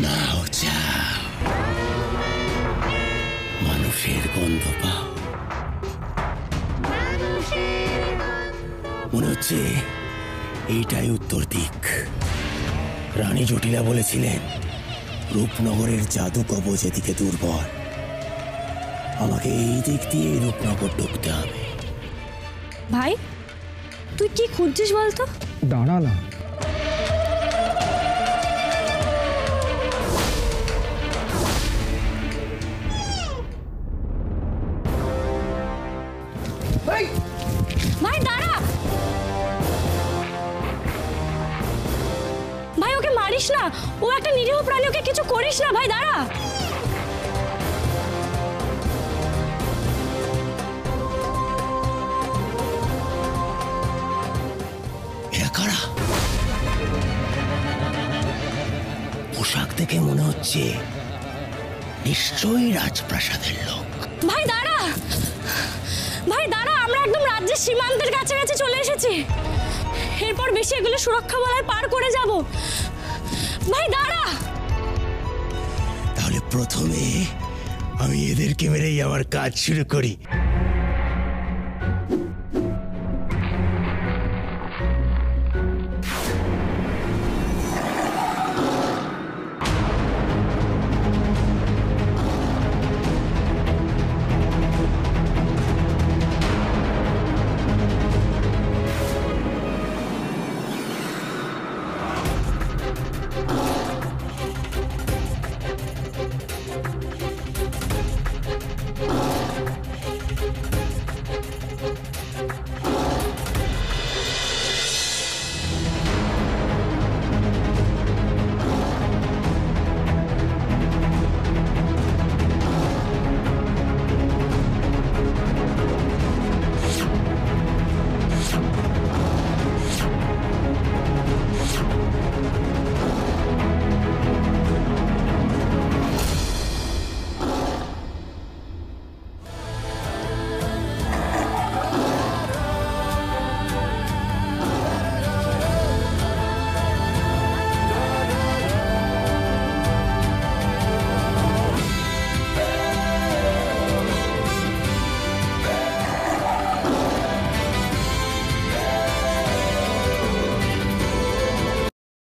নাও যাও, মানুষের গন্ধ পাও। মনে হচ্ছে এইটাই উত্তর দিক। রানী জটিলা বলেছিলেন রূপনগরের জাদু কবচ এদিকে দুর্বল। আমাকে এই দিক দিয়ে রূপনগর ঢুকতে হবে। ভাই তুই কি খুঁজছিস বলতো? দাঁড়া না, ভাই দাঁড়া, ভাই ওকে মারিস না, ও একটা নিরীহ প্রাণী, ওকে কিছু করিস না ভাই, দাঁড়া। এরা কারা? পোশাক দেখে মনে হচ্ছে নিশ্চয়ই রাজপ্রাসাদের লোক। ভাই দাঁড়া, ভাই দাঁড়া, আমরা একদম রাজ্যের সীমান্তের কাছাকাছি চলে এসেছি। এরপর বেশি এগুলো সুরক্ষা বলয় পার করে যাব। ভাই দাঁড়া। তাহলে প্রথমে আমি এদেরকে মেরেই আমার কাজ শুরু করি।